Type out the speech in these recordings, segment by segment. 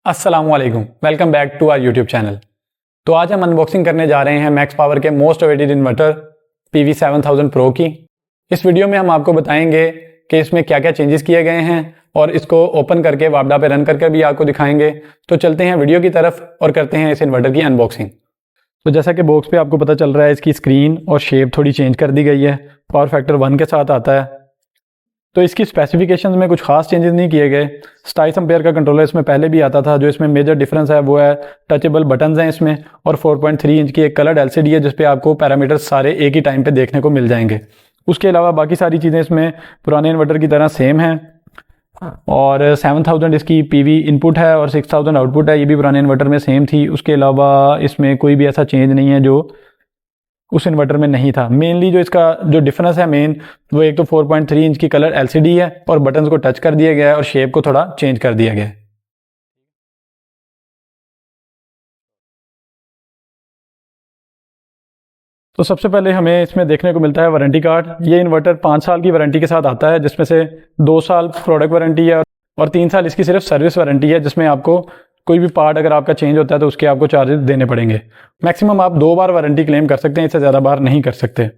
अस्सलामुअलैकुम, welcome back to our YouTube channel. तो आज हम अनबॉक्सिंग करने जा रहे हैं मैक्स पावर के most awaited inverter PV7000 Pro की। इस वीडियो में हम आपको बताएंगे कि इसमें क्या क्या चेंजेस किए गए हैं और इसको ओपन करके वापडा पे रन करके भी आपको दिखाएंगे। तो चलते हैं वीडियो की तरफ और करते हैं इस इन्वर्टर की अनबॉक्सिंग। तो जैसा कि बॉक्स पे आपको पता चल रहा है, इसकी स्क्रीन और शेप थोड़ी चेंज कर दी गई है। पावर फैक्टर 1 के साथ आता है। तो इसकी स्पेसिफिकेशंस में कुछ खास चेंजेस नहीं किए गए। 27 एम्पेयर का कंट्रोलर इसमें पहले भी आता था। जो इसमें मेजर डिफरेंस है वो है टचेबल बटन्स हैं इसमें, और 4.3 इंच की एक कलर्ड LCD है जिसपे आपको पैरामीटर्स सारे एक ही टाइम पे देखने को मिल जाएंगे। उसके अलावा बाकी सारी चीज़ें इसमें पुराने इन्वर्टर की तरह सेम हैं। और 7000 इसकी PV इनपुट है और 6000 आउटपुट है, ये भी पुराने इन्वर्टर में सेम थी। उसके अलावा इसमें कोई भी ऐसा चेंज नहीं है जो उस इन्वर्टर में नहीं था। मेनली जो इसका जो डिफरेंस है मेन, वो एक तो 4.3 इंच की कलर LCD है और बटन्स को टच कर दिया गया है और शेप को थोड़ा चेंज कर दिया गया है। तो सबसे पहले हमें इसमें देखने को मिलता है वारंटी कार्ड। ये इन्वर्टर 5 साल की वारंटी के साथ आता है, जिसमें से 2 साल प्रोडक्ट वारंटी है और 3 साल इसकी सिर्फ सर्विस वारंटी है, जिसमें आपको कोई भी पार्ट अगर आपका चेंज होता है तो उसके आपको चार्जेस देने पड़ेंगे। मैक्सिमम आप 2 बार वारंटी क्लेम कर सकते हैं, इससे ज़्यादा बार नहीं कर सकते।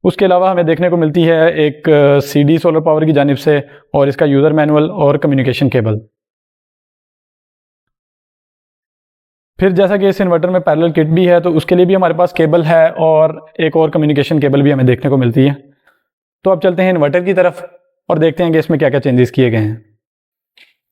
उसके अलावा हमें देखने को मिलती है एक CD सोलर पावर की जानिब से और इसका यूज़र मैनुअल और कम्युनिकेशन केबल। फिर जैसा कि इस इन्वर्टर में पैरेलल किट भी है, तो उसके लिए भी हमारे पास केबल है और एक और कम्युनिकेशन केबल भी हमें देखने को मिलती है। तो अब चलते हैं इन्वर्टर की तरफ और देखते हैं कि इसमें क्या क्या चेंजेस किए गए हैं।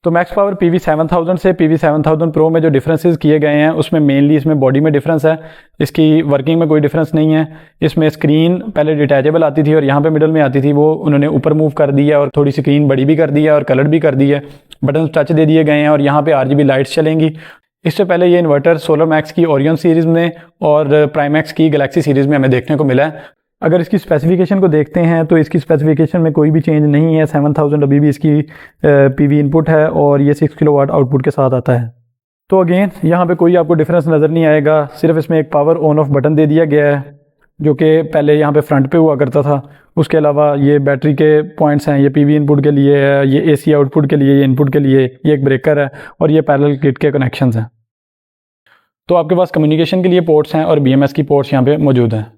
तो मैक्स पावर PV7000 से PV7000 Pro में जो डिफरेंसेस किए गए हैं, उसमें मेनली इसमें बॉडी में डिफरेंस है। इसकी वर्किंग में कोई डिफरेंस नहीं है। इसमें स्क्रीन पहले डिटैचेबल आती थी और यहाँ पे मिडल में आती थी, वो उन्होंने ऊपर मूव कर दी है और थोड़ी स्क्रीन बड़ी भी कर दी है और कलर भी कर दी है। बटन टच दे दिए गए हैं और यहाँ पे RGB लाइट्स चलेंगी। इससे पहले ये इन्वर्टर सोलर मैक्स की ओरियन सीरीज़ में और प्राइमैक्स की गैलेक्सी सीरीज़ में हमें देखने को मिला है। अगर इसकी स्पेसिफिकेशन को देखते हैं तो इसकी स्पेसिफिकेशन में कोई भी चेंज नहीं है। 7000 अभी भी इसकी PV इनपुट है और ये 6 किलोवाट आउटपुट के साथ आता है। तो अगेन यहाँ पे कोई आपको डिफरेंस नज़र नहीं आएगा। सिर्फ इसमें एक पावर ऑन ऑफ बटन दे दिया गया है जो कि पहले यहाँ पे फ्रंट पे हुआ करता था। उसके अलावा ये बैटरी के पॉइंट्स हैं, ये PV इनपुट के लिए है, ये AC आउटपुट के लिए, ये इनपुट के लिए, ये एक ब्रेकर है और ये पैरेलल किट के कनेक्शंस हैं। तो आपके पास कम्युनिकेशन के लिए पोर्ट्स हैं और BMS की पोर्ट्स यहाँ पे मौजूद हैं।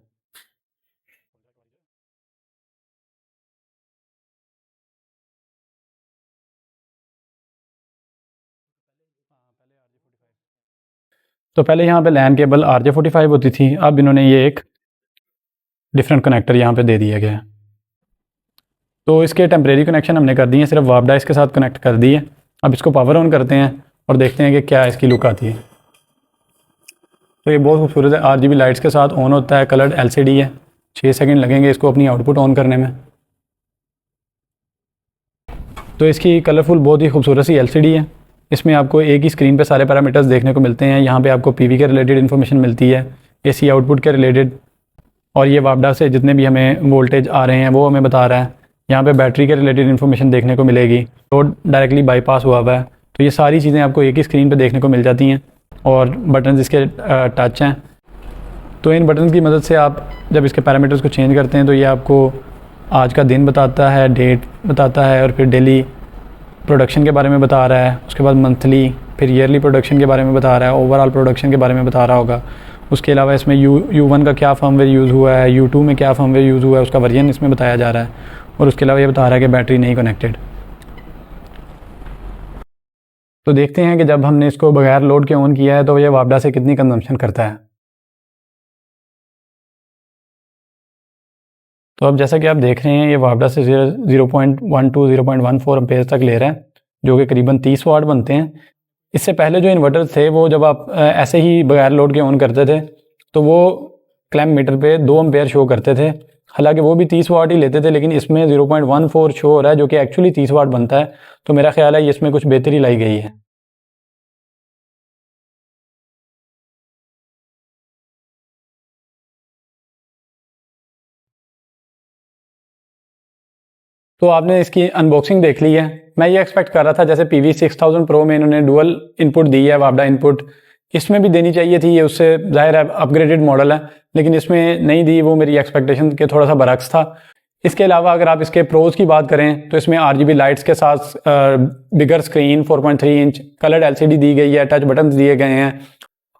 तो पहले यहाँ पे लैन केबल RJ45 होती थी, अब इन्होंने ये एक डिफरेंट कनेक्टर यहाँ पे दे दिया गया है। तो इसके टेम्परेरी कनेक्शन हमने कर दिए हैं, सिर्फ वापडा इसके साथ कनेक्ट कर दी है। अब इसको पावर ऑन करते हैं और देखते हैं कि क्या इसकी लुक आती है। तो ये बहुत खूबसूरत है, RGB लाइट्स के साथ ऑन होता है, कलर्ड LCD है। 6 सेकंड लगेंगे इसको अपनी आउटपुट ऑन करने में। तो इसकी कलरफुल बहुत ही खूबसूरत सी LCD है। इसमें आपको एक ही स्क्रीन पे सारे पैरामीटर्स देखने को मिलते हैं। यहाँ पे आपको PV के रिलेटेड इन्फॉर्मेशन मिलती है, AC आउटपुट के रिलेटेड, और ये वापडा से जितने भी हमें वोल्टेज आ रहे हैं वो हमें बता रहा है। यहाँ पे बैटरी के रिलेटेड इन्फॉर्मेशन देखने को मिलेगी। रोड डायरेक्टली बाईपास हुआ है, तो ये सारी चीज़ें आपको एक ही स्क्रीन पर देखने को मिल जाती हैं और बटन इसके टच हैं। तो इन बटन की मदद से आप जब इसके पैरामीटर्स को चेंज करते हैं तो ये आपको आज का दिन बताता है, डेट बताता है, और फिर डेली प्रोडक्शन के बारे में बता रहा है। उसके बाद मंथली, फिर ईयरली प्रोडक्शन के बारे में बता रहा है, ओवरऑल प्रोडक्शन के बारे में बता रहा होगा। उसके अलावा इसमें U1 का क्या फर्मवेयर यूज़ हुआ है, U2 में क्या फर्मवेयर यूज़ हुआ है, उसका वर्जन इसमें बताया जा रहा है। और उसके अलावा ये बता रहा है कि बैटरी नहीं कनेक्टेड। तो देखते हैं कि जब हमने इसको बगैर लोड के ऑन किया है तो ये वापडा से कितनी कंजम्पशन करता है। तो अब जैसा कि आप देख रहे हैं, ये वापडा से 0.12 0.14 एम्पेयर तक ले रहा है, जो कि करीबन 30 वाट बनते हैं। इससे पहले जो इन्वर्टर थे वो जब आप ऐसे ही बगैर लोड के ऑन करते थे तो वो क्लैम्प मीटर पे 2 एम्पेयर शो करते थे। हालांकि वो भी 30 वाट ही लेते थे, लेकिन इसमें 0.14 शो हो रहा है जो कि एक्चुअली 30 वाट बनता है। तो मेरा ख्याल है इसमें कुछ बेहतरी लाई गई है। तो आपने इसकी अनबॉक्सिंग देख ली है। मैं ये एक्सपेक्ट कर रहा था जैसे PV6000 Pro में इन्होंने डुअल इनपुट दी है, वापडा इनपुट, इसमें भी देनी चाहिए थी। ये उससे ज़ाहिर है अपग्रेडेड मॉडल है, लेकिन इसमें नहीं दी। वो मेरी एक्सपेक्टेशन के थोड़ा सा बरक्स था। इसके अलावा अगर आप इसके प्रोज की बात करें तो इसमें RGB लाइट्स के साथ बिगर स्क्रीन 4.3 इंच कलर्ड LCD दी गई है, टच बटन दिए गए हैं।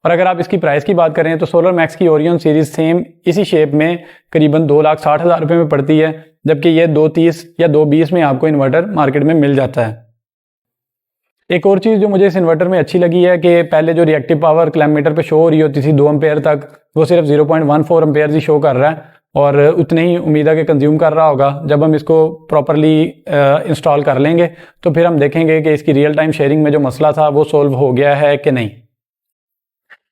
और अगर आप इसकी प्राइस की बात करें तो सोलर मैक्स की ओरियन सीरीज सेम इसी शेप में करीबन 2,60,000 रुपये में पड़ती है, जबकि ये 230 या 220 में आपको इन्वर्टर मार्केट में मिल जाता है। एक और चीज़ जो मुझे इस इन्वर्टर में अच्छी लगी है कि पहले जो रिएक्टिव पावर क्लैम्प मीटर पे शो हो रही होती थी 2 एम्पेयर तक, वो सिर्फ 0.14 एम्पेयर ही शो कर रहा है और उतने ही उम्मीद है कि कंज्यूम कर रहा होगा। जब हम इसको प्रॉपरली इंस्टॉल कर लेंगे तो फिर हम देखेंगे कि इसकी रियल टाइम शेयरिंग में जो मसला था वो सोल्व हो गया है कि नहीं।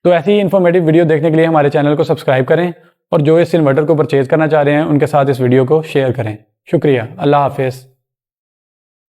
तो ऐसी ही इन्फॉर्मेटिव वीडियो देखने के लिए हमारे चैनल को सब्सक्राइब करें और जो इस इन्वर्टर को परचेज़ करना चाह रहे हैं उनके साथ इस वीडियो को शेयर करें। शुक्रिया। अल्लाह हाफिज़।